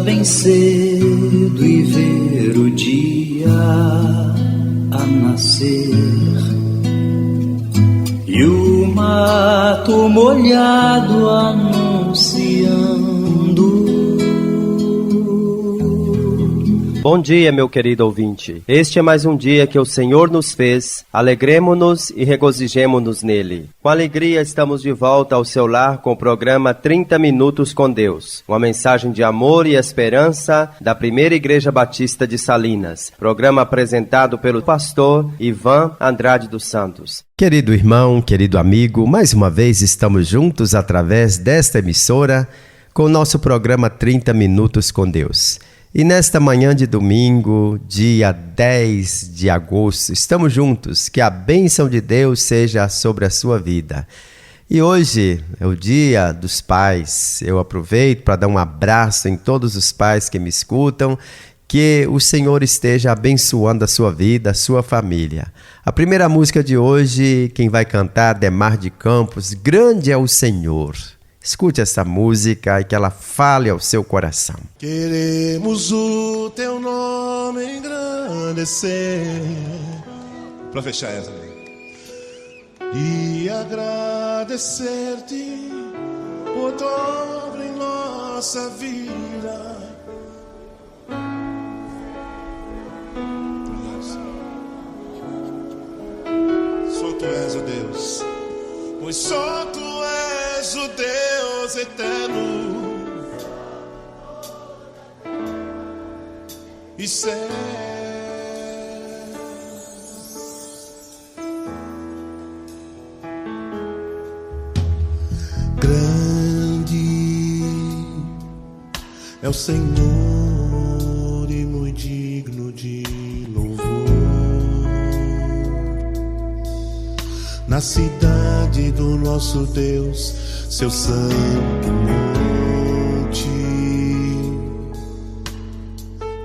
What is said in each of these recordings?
bem cedo e ver o dia a nascer, e o mato molhado anunciando. Bom dia, meu querido ouvinte. Este é mais um dia que o Senhor nos fez. Alegremo-nos e regozijemo-nos nele. Com alegria estamos de volta ao seu lar com o programa 30 Minutos com Deus. Uma mensagem de amor e esperança da Primeira Igreja Batista de Salinas. Programa apresentado pelo pastor Ivan Andrade dos Santos. Querido irmão, querido amigo, mais uma vez estamos juntos através desta emissora com o nosso programa 30 Minutos com Deus. E nesta manhã de domingo, dia 10 de agosto, estamos juntos, que a bênção de Deus seja sobre a sua vida. E hoje é o dia dos pais. Eu aproveito para dar um abraço em todos os pais que me escutam, que o Senhor esteja abençoando a sua vida, a sua família. A primeira música de hoje, quem vai cantar, Demar de Campos, Grande é o Senhor. Escute essa música e que ela fale ao seu coração. Queremos o teu nome engrandecer, para fechar essa e agradecer-te por tua obra em nossa vida. Só tu és o Deus, pois só tu és o Deus eterno e certo. Grande é o Senhor e muito digno de louvor. Na cidade do nosso Deus, seu santo monte,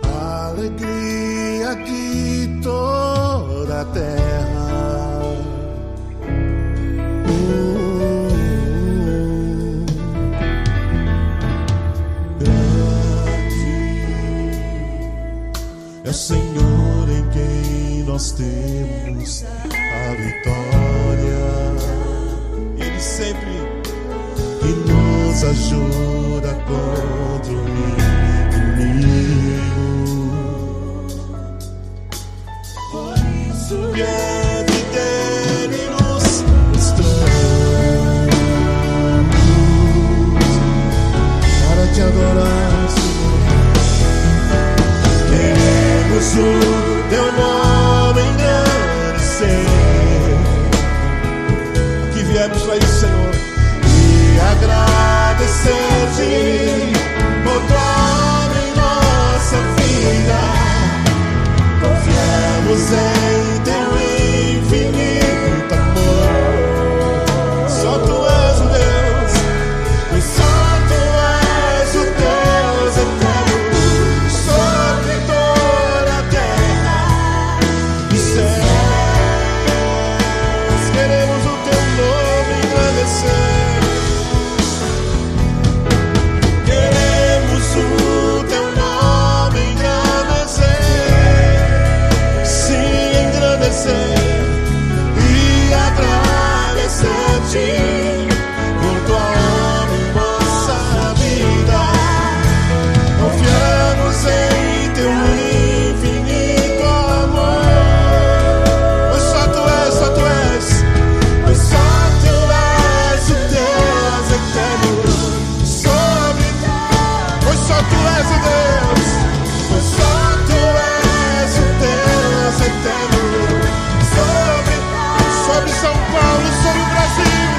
a alegria de toda a terra. Grande é o Senhor em quem nós temos a vitória. Ele sempre que nos ajuda contra o inimigo. Por isso diante dele nos estamos para te adorar, Senhor. Queremos o teu nome engrandecer. Aqui viemos para isso, Senhor, agradecer-te por tua obra em nossa vida. Confiamos em teu infinito amor. Só tu és o Deus, e só tu és o Deus eterno sobre toda a terra e céus. Queremos o teu nome engrandecer. E agradecer-te por tua obra em nossa vida. Confiamos em teu infinito amor. Pois só tu és, pois só tu és o Deus eterno sobre. Pois só tu és o Deus, pois só tu és o Deus eterno sobre São Paulo, sobre o Brasil.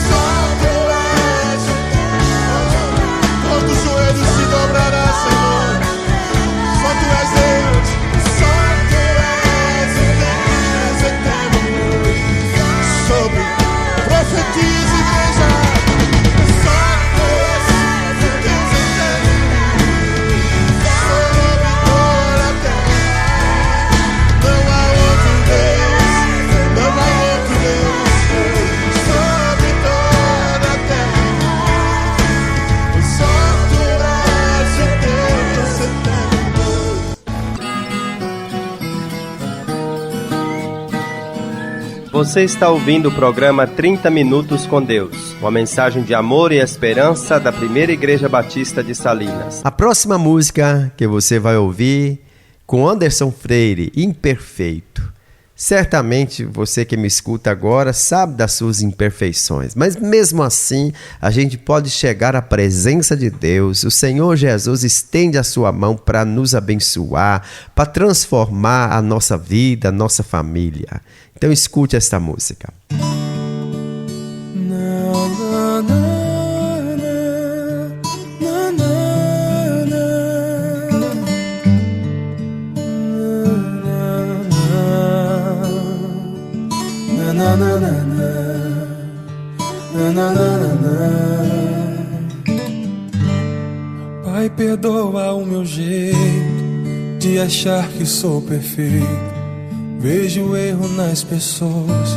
Só tu és o Deus. Todo joelho se dobrará, Senhor. Só tu és Deus. Só tu és o Deus eterno sobre. Profetiza, igreja. Só tu és o Deus eterno. Você está ouvindo o programa 30 Minutos com Deus, uma mensagem de amor e esperança da Primeira Igreja Batista de Salinas. A próxima música que você vai ouvir com Anderson Freire, Imperfeito. Certamente você que me escuta agora sabe das suas imperfeições, mas mesmo assim a gente pode chegar à presença de Deus. O Senhor Jesus estende a sua mão para nos abençoar, para transformar a nossa vida, a nossa família. Então escute esta música. Pai, perdoa o meu jeito de achar que sou perfeito. Vejo o erro nas pessoas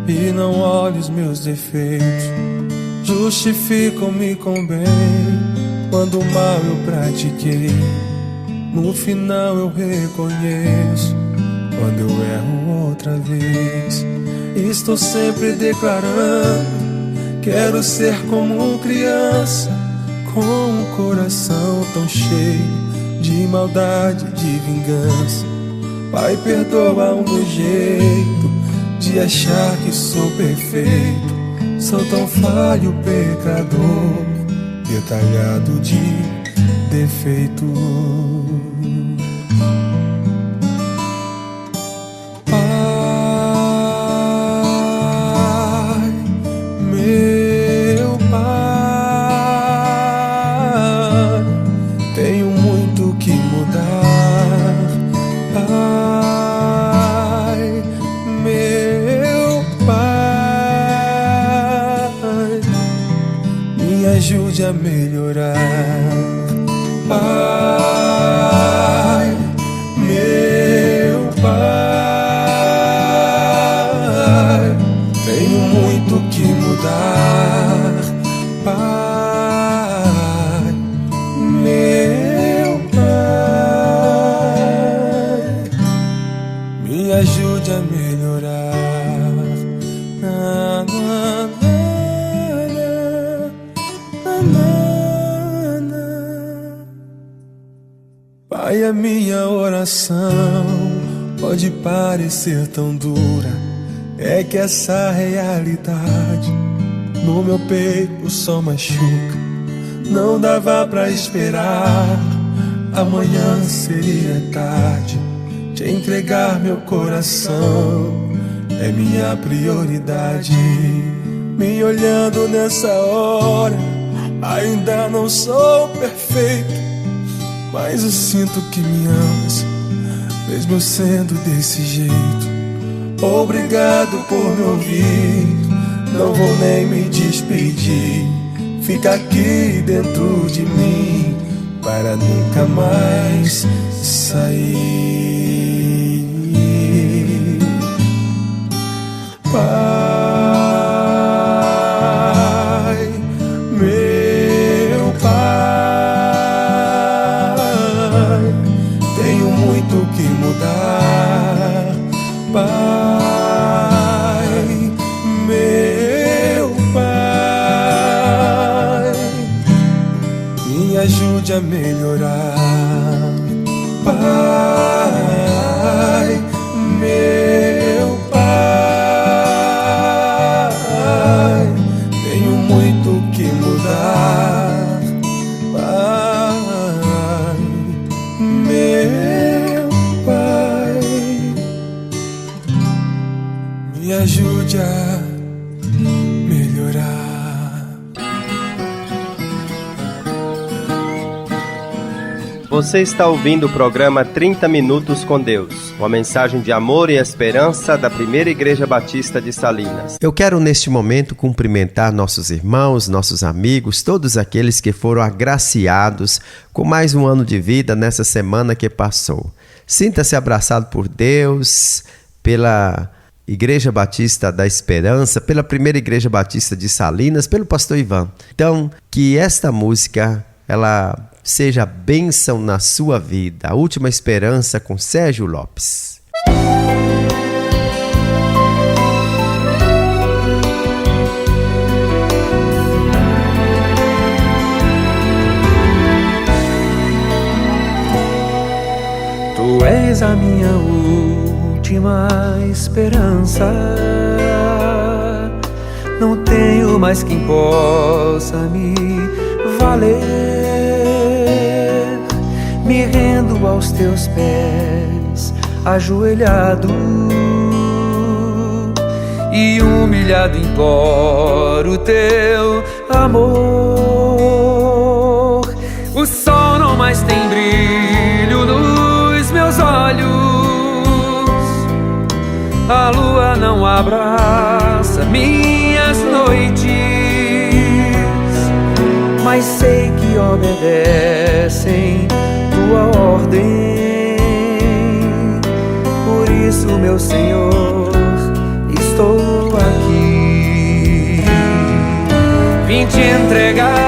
e não olho os meus defeitos. Justificam-me com bem quando mal eu pratiquei. No final eu reconheço quando eu erro outra vez. Estou sempre declarando, quero ser como criança, com um coração tão cheio de maldade, de vingança. Pai, perdoa o meu jeito de achar que sou perfeito. Sou tão falho, pecador, detalhado de defeito. Pai, meu Pai, tenho muito que mudar. Pai, meu Pai, me ajude a melhorar. Pai, meu Pai, tenho muito que mudar. Pai, meu Pai, me ajude a melhorar. Na, na, na, na, na, na. Pai, a minha oração pode parecer tão dura, é que essa realidade no meu peito só machuca. Não dava pra esperar, amanhã seria tarde. Te entregar meu coração é minha prioridade. Me olhando nessa hora, ainda não sou perfeito, mas eu sinto que me amas, mesmo eu sendo desse jeito. Obrigado por me ouvir, não vou nem me despedir. Fica aqui dentro de mim para nunca mais sair. Pai, meu Pai, tenho muito que mudar. Pai, meu Pai, me ajude a melhorar. Pai, meu Pai, tenho muito que mudar. Pai, meu Pai, me ajude a melhorar. Você está ouvindo o programa 30 Minutos com Deus, uma mensagem de amor e esperança da Primeira Igreja Batista de Salinas. Eu quero neste momento cumprimentar nossos irmãos, nossos amigos, todos aqueles que foram agraciados com mais um ano de vida nessa semana que passou. Sinta-se abraçado por Deus, pela Igreja Batista da Esperança, pela Primeira Igreja Batista de Salinas, pelo pastor Ivan. Então, que esta música, ela seja bênção na sua vida. A Última Esperança com Sérgio Lopes. és a minha última esperança. Não tenho mais quem possa me valer. Me rendo aos teus pés, ajoelhado e humilhado imploro teu amor. O sol não mais tem brilho nos meus olhos, a lua não abraça minhas noites, mas sei que obedecem tua ordem. Por isso, meu Senhor, estou aqui. Vim te entregar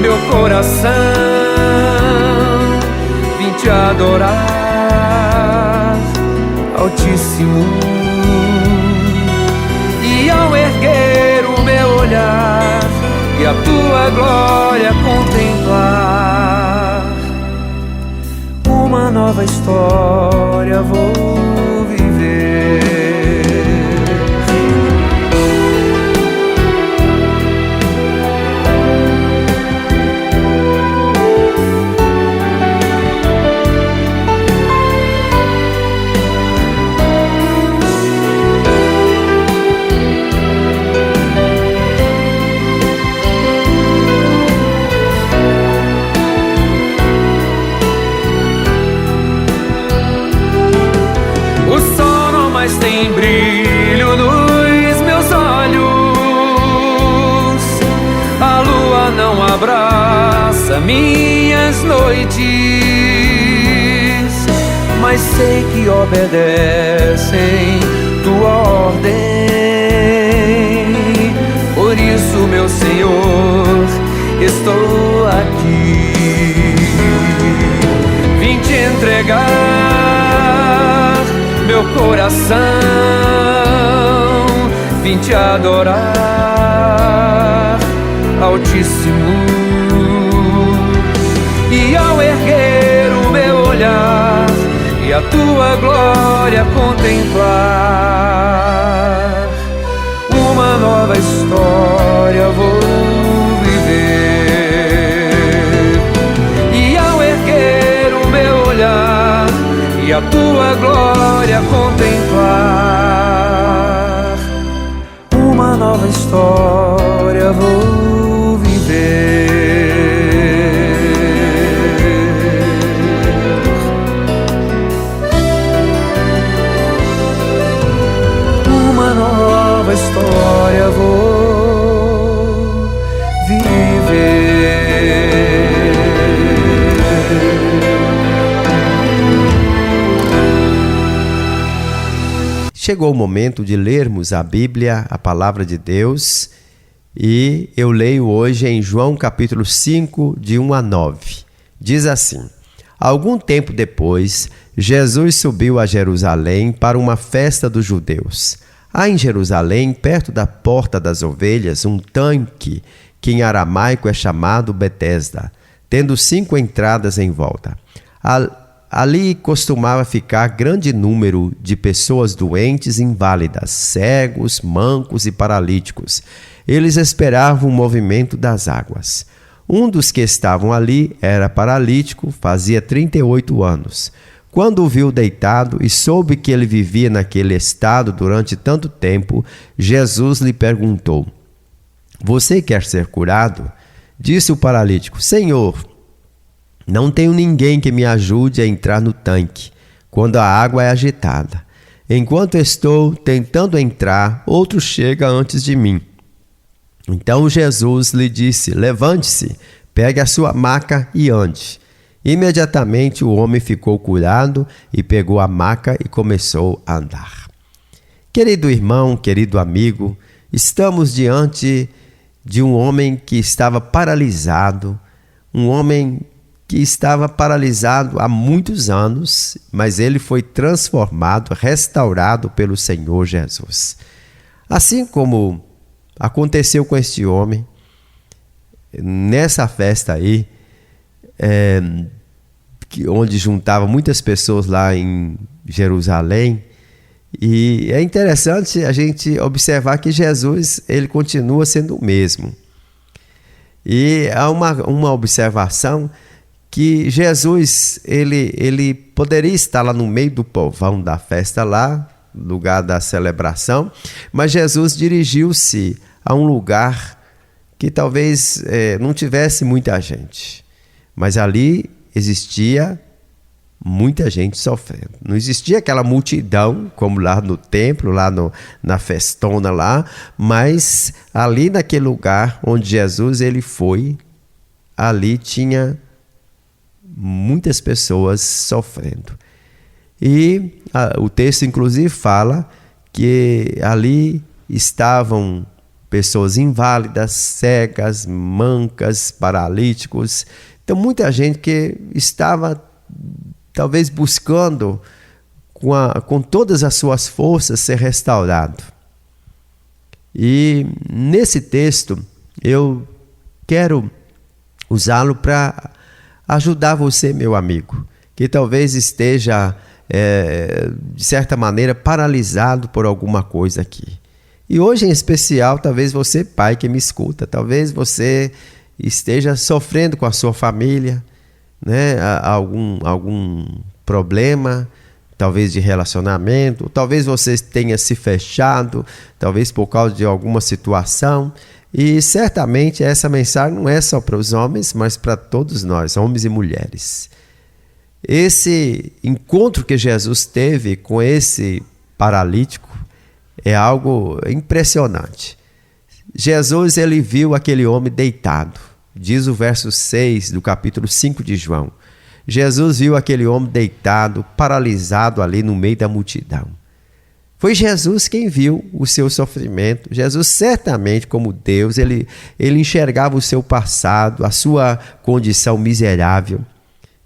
meu coração, vim te adorar, Altíssimo. E ao erguer o meu olhar e a tua glória contemplar, uma nova história vou viver. Mas tem brilho nos meus olhos, a lua não abraça minhas noites, mas sei que obedecem tua ordem. Por isso, meu Senhor, estou aqui. Vim te entregar meu coração, vim te adorar, Altíssimo. E ao erguer o meu olhar e a tua glória contemplar, uma nova história vou viver. E ao erguer o meu olhar e a tua glória contemplar, uma nova história vou viver. Uma nova história vou viver. Chegou o momento de lermos a Bíblia, a Palavra de Deus, e eu leio hoje em João capítulo 5, de 1 a 9. Diz assim: Algum tempo depois, Jesus subiu a Jerusalém para uma festa dos judeus. Há em Jerusalém, perto da Porta das Ovelhas, um tanque que em aramaico é chamado Betesda, tendo 5 entradas em volta. Ali costumava ficar grande número de pessoas doentes e inválidas, cegos, mancos e paralíticos. Eles esperavam o movimento das águas. Um dos que estavam ali era paralítico, fazia 38 anos. Quando o viu deitado e soube que ele vivia naquele estado durante tanto tempo, Jesus lhe perguntou: Você quer ser curado? Disse o paralítico: Senhor, não tenho ninguém que me ajude a entrar no tanque quando a água é agitada. Enquanto estou tentando entrar, outro chega antes de mim. Então Jesus lhe disse: Levante-se, pegue a sua maca e ande. Imediatamente o homem ficou curado e pegou a maca e começou a andar. Querido irmão, querido amigo, estamos diante de um homem que estava paralisado, um homem que estava paralisado há muitos anos, mas ele foi transformado, restaurado pelo Senhor Jesus. Assim como aconteceu com este homem, nessa festa aí, onde juntava muitas pessoas lá em Jerusalém. E é interessante a gente observar que Jesus, ele continua sendo o mesmo. E há uma observação que Jesus, ele poderia estar lá no meio do povão da festa lá, lugar da celebração, mas Jesus dirigiu-se a um lugar que talvez não tivesse muita gente, mas ali existia muita gente sofrendo. Não existia aquela multidão como lá no templo, lá na festona lá, mas ali naquele lugar onde Jesus ele foi, ali tinha muitas pessoas sofrendo. E o texto inclusive fala que ali estavam pessoas inválidas, cegas, mancas, paralíticos. Então muita gente que estava talvez buscando com todas as suas forças ser restaurado. E nesse texto eu quero usá-lo para ajudar você, meu amigo, que talvez esteja de certa maneira paralisado por alguma coisa aqui. E hoje em especial, talvez você, pai que me escuta, talvez você esteja sofrendo com a sua família, né? Algum problema, talvez de relacionamento, talvez você tenha se fechado, talvez por causa de alguma situação. E certamente essa mensagem não é só para os homens, mas para todos nós, homens e mulheres. Esse encontro que Jesus teve com esse paralítico é algo impressionante. Jesus, ele viu aquele homem deitado. Diz o verso 6 do capítulo 5 de João. Jesus viu aquele homem deitado, paralisado ali no meio da multidão. Foi Jesus quem viu o seu sofrimento. Jesus, certamente, como Deus, ele enxergava o seu passado, a sua condição miserável.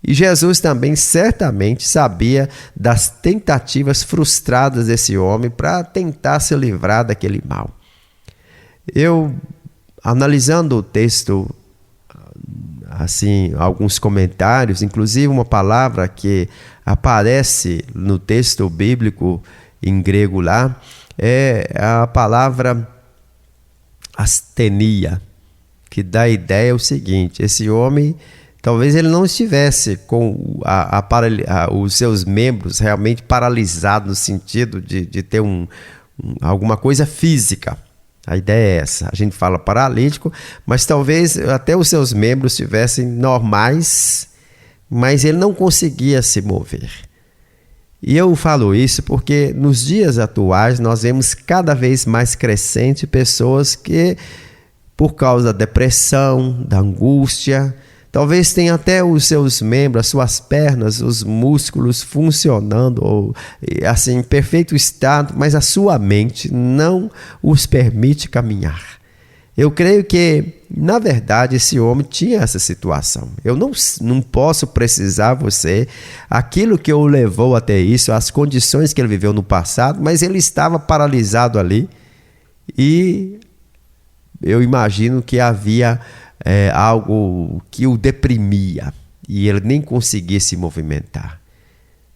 E Jesus também certamente sabia das tentativas frustradas desse homem para tentar se livrar daquele mal. Eu, analisando o texto, assim, alguns comentários, inclusive uma palavra que aparece no texto bíblico em grego lá, é a palavra astenia, que dá a ideia o seguinte: esse homem, talvez ele não estivesse com os seus membros realmente paralisados no sentido de ter alguma coisa física. A ideia é essa. A gente fala paralítico, mas talvez até os seus membros estivessem normais, mas ele não conseguia se mover. E eu falo isso porque nos dias atuais nós vemos cada vez mais crescente pessoas que, por causa da depressão, da angústia, talvez tenha até os seus membros, as suas pernas, os músculos funcionando, ou assim, em perfeito estado, mas a sua mente não os permite caminhar. Eu creio que, na verdade, esse homem tinha essa situação. Eu não posso precisar você aquilo que o levou até isso, as condições que ele viveu no passado, mas ele estava paralisado ali e eu imagino que havia algo que o deprimia e ele nem conseguia se movimentar.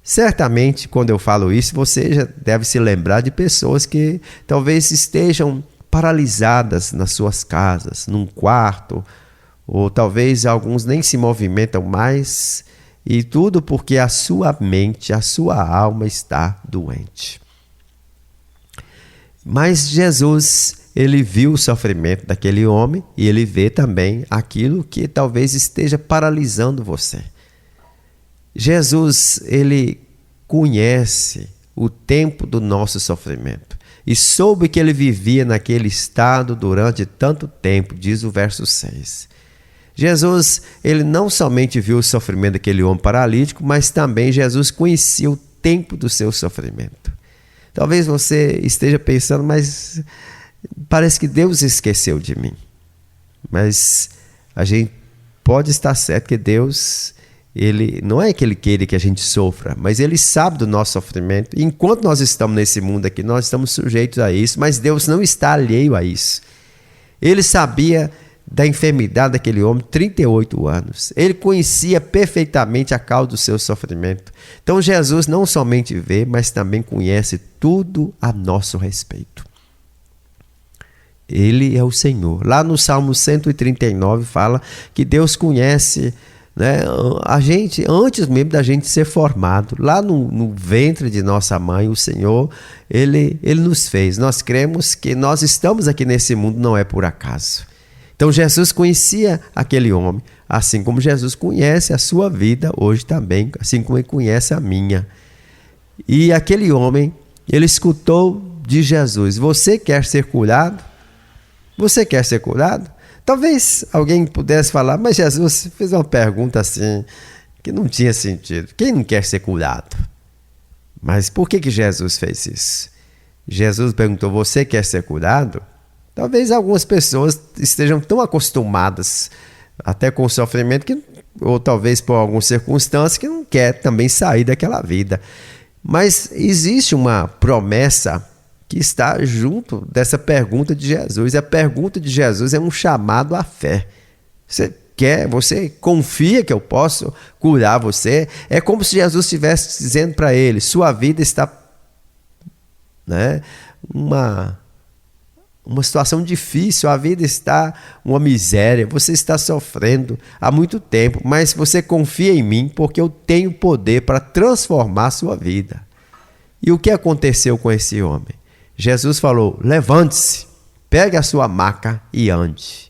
Certamente, quando eu falo isso, você já deve se lembrar de pessoas que talvez estejam paralisadas nas suas casas, num quarto, ou talvez alguns nem se movimentam mais, e tudo porque a sua mente, a sua alma está doente. Mas Jesus, ele viu o sofrimento daquele homem e ele vê também aquilo que talvez esteja paralisando você. Jesus, ele conhece o tempo do nosso sofrimento e soube que ele vivia naquele estado durante tanto tempo, diz o verso 6. Jesus, ele não somente viu o sofrimento daquele homem paralítico, mas também Jesus conhecia o tempo do seu sofrimento. Talvez você esteja pensando, mas parece que Deus esqueceu de mim. Mas a gente pode estar certo que Deus, ele não é que ele queira que a gente sofra, mas ele sabe do nosso sofrimento. E enquanto nós estamos nesse mundo aqui, nós estamos sujeitos a isso, mas Deus não está alheio a isso. Ele sabia da enfermidade daquele homem 38 anos. Ele conhecia perfeitamente a causa do seu sofrimento. Então Jesus não somente vê, mas também conhece tudo a nosso respeito. Ele é o Senhor. Lá no Salmo 139 fala que Deus conhece, né, a gente antes mesmo da gente ser formado. Lá no ventre de nossa mãe, o Senhor, Ele nos fez. Nós cremos que nós estamos aqui nesse mundo não é por acaso. Então Jesus conhecia aquele homem, assim como Jesus conhece a sua vida hoje também, assim como Ele conhece a minha. E aquele homem, ele escutou de Jesus: você quer ser curado? Você quer ser curado? Talvez alguém pudesse falar: mas Jesus fez uma pergunta assim, que não tinha sentido. Quem não quer ser curado? Mas por que Jesus fez isso? Jesus perguntou: você quer ser curado? Talvez algumas pessoas estejam tão acostumadas até com o sofrimento, ou talvez por alguma circunstância, que não quer também sair daquela vida. Mas existe uma promessa que está junto dessa pergunta de Jesus. A pergunta de Jesus é um chamado à fé. Você confia que eu posso curar você? É como se Jesus estivesse dizendo para ele: sua vida está, né, uma situação difícil, a vida está uma miséria, você está sofrendo há muito tempo, mas você confia em mim porque eu tenho poder para transformar a sua vida. E o que aconteceu com esse homem? Jesus falou: levante-se, pegue a sua maca e ande.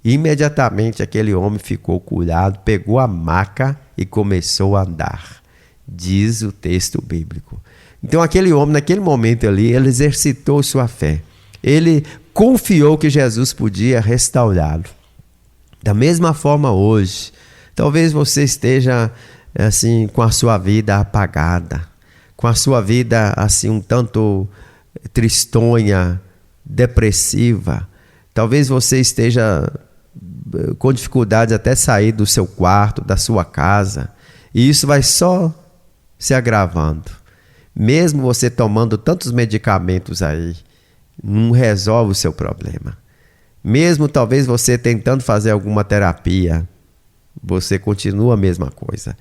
E imediatamente aquele homem ficou curado, pegou a maca e começou a andar, diz o texto bíblico. Então aquele homem, naquele momento ali, ele exercitou sua fé. Ele confiou que Jesus podia restaurá-lo. Da mesma forma hoje, talvez você esteja assim com a sua vida apagada, com a sua vida assim um tanto tristonha, depressiva. Talvez você esteja com dificuldade até sair do seu quarto, da sua casa, e isso vai só se agravando. Mesmo você tomando tantos medicamentos aí, não resolve o seu problema. Mesmo talvez você tentando fazer alguma terapia, você continua a mesma coisa.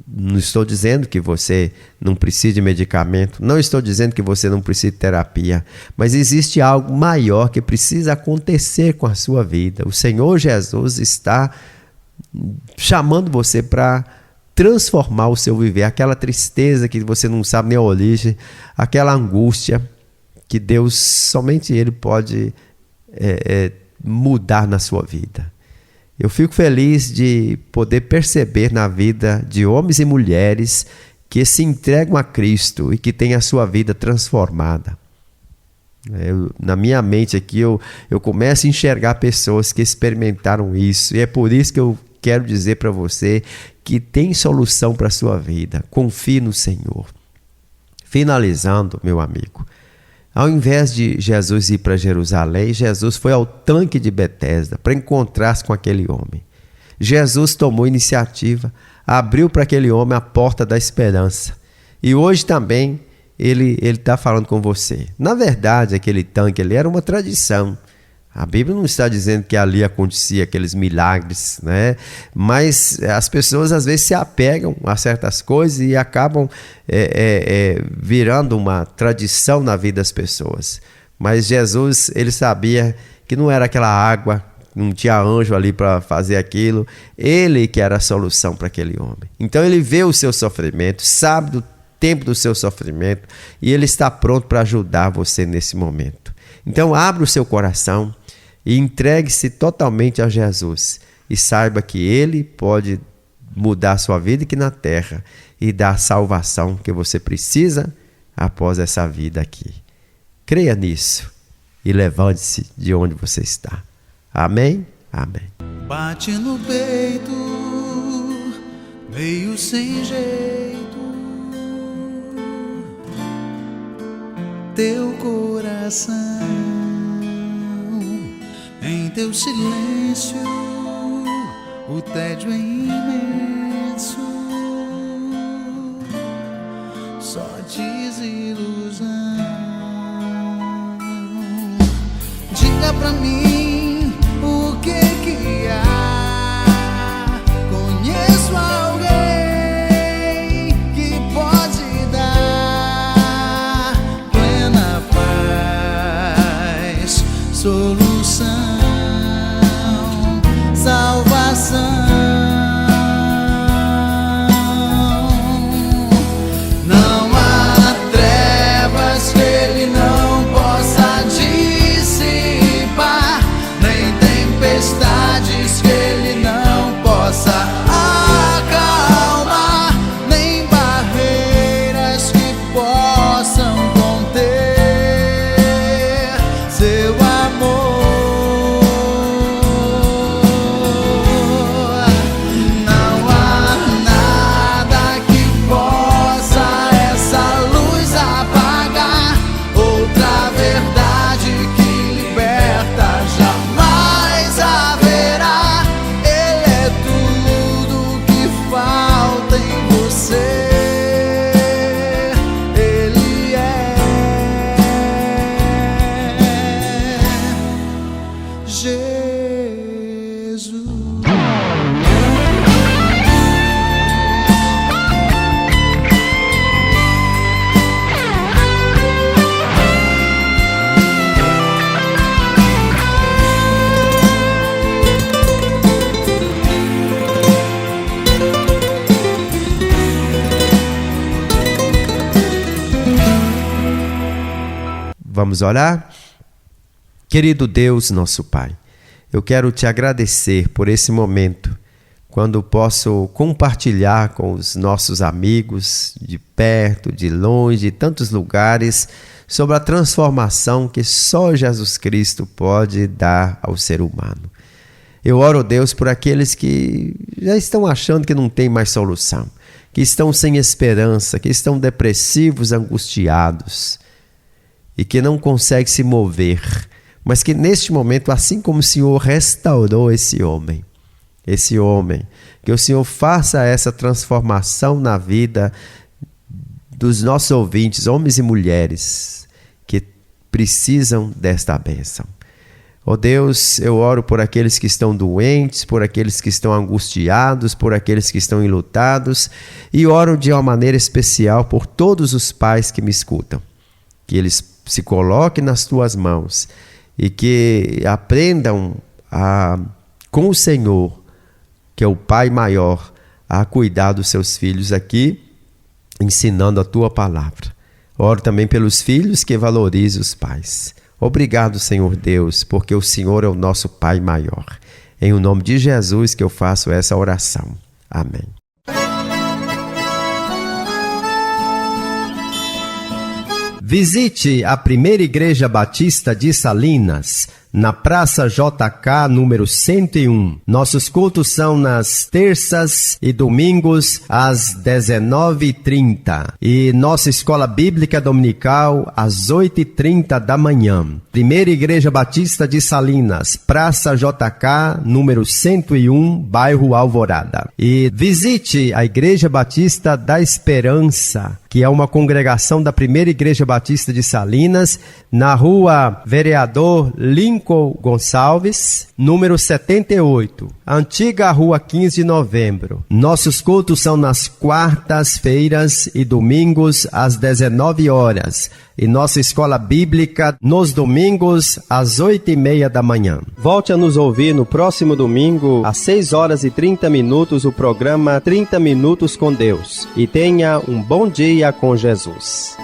Não estou dizendo que você não precisa de medicamento, não estou dizendo que você não precisa de terapia, mas existe algo maior que precisa acontecer com a sua vida. O Senhor Jesus está chamando você para transformar o seu viver, aquela tristeza que você não sabe nem a origem, aquela angústia que Deus, somente Ele pode mudar na sua vida. Eu fico feliz de poder perceber na vida de homens e mulheres que se entregam a Cristo e que têm a sua vida transformada. Na minha mente aqui, eu começo a enxergar pessoas que experimentaram isso, e é por isso que eu quero dizer para você que tem solução para a sua vida. Confie no Senhor. Finalizando, meu amigo, ao invés de Jesus ir para Jerusalém, Jesus foi ao tanque de Betesda para encontrar-se com aquele homem. Jesus tomou iniciativa, abriu para aquele homem a porta da esperança. E hoje também ele está falando com você. Na verdade, aquele tanque ali era uma tradição. A Bíblia não está dizendo que ali acontecia aqueles milagres, né? Mas as pessoas às vezes se apegam a certas coisas e acabam virando uma tradição na vida das pessoas. Mas Jesus, ele sabia que não era aquela água, não tinha anjo ali para fazer aquilo. Ele que era a solução para aquele homem. Então ele vê o seu sofrimento, sabe do tempo do seu sofrimento e ele está pronto para ajudar você nesse momento. Então abra o seu coração e entregue-se totalmente a Jesus. E saiba que Ele pode mudar a sua vida aqui na terra e dar a salvação que você precisa após essa vida aqui. Creia nisso e levante-se de onde você está. Amém? Amém. Bate no peito, meio sem jeito, teu coração. Em teu silêncio, o tédio é imenso, só desilusão. Diga pra mim Vamos orar? Querido Deus, nosso Pai, eu quero te agradecer por esse momento, quando posso compartilhar com os nossos amigos de perto, de longe, de tantos lugares, sobre a transformação que só Jesus Cristo pode dar ao ser humano. Eu oro, Deus, por aqueles que já estão achando que não tem mais solução, que estão sem esperança, que estão depressivos, angustiados e que não conseguem se mover, mas que neste momento, assim como o Senhor restaurou esse homem, que o Senhor faça essa transformação na vida dos nossos ouvintes, homens e mulheres, que precisam desta bênção. Ó Deus, eu oro por aqueles que estão doentes, por aqueles que estão angustiados, por aqueles que estão enlutados, e oro de uma maneira especial por todos os pais que me escutam, que eles se coloquem nas tuas mãos e que aprendam com o Senhor, que é o Pai maior, a cuidar dos seus filhos aqui, ensinando a tua palavra. Oro também pelos filhos, que valorizem os pais. Obrigado, Senhor Deus, porque o Senhor é o nosso Pai maior. Em o nome de Jesus que eu faço essa oração. Amém. Visite a Primeira Igreja Batista de Salinas, na Praça JK, número 101. Nossos cultos são nas terças e domingos, às 19h30. E nossa Escola Bíblica Dominical, às 8h30 da manhã. Primeira Igreja Batista de Salinas, Praça JK, número 101, bairro Alvorada. E visite a Igreja Batista da Esperança, que é uma congregação da Primeira Igreja Batista de Salinas, na rua Vereador Lincoln Gonçalves, número 78, antiga rua 15 de novembro. Nossos cultos são nas quartas-feiras e domingos às 19 horas. E nossa escola bíblica nos domingos às 8h30 da manhã. Volte a nos ouvir no próximo domingo às 6h30 o programa 30 Minutos com Deus. E tenha um bom dia com Jesus.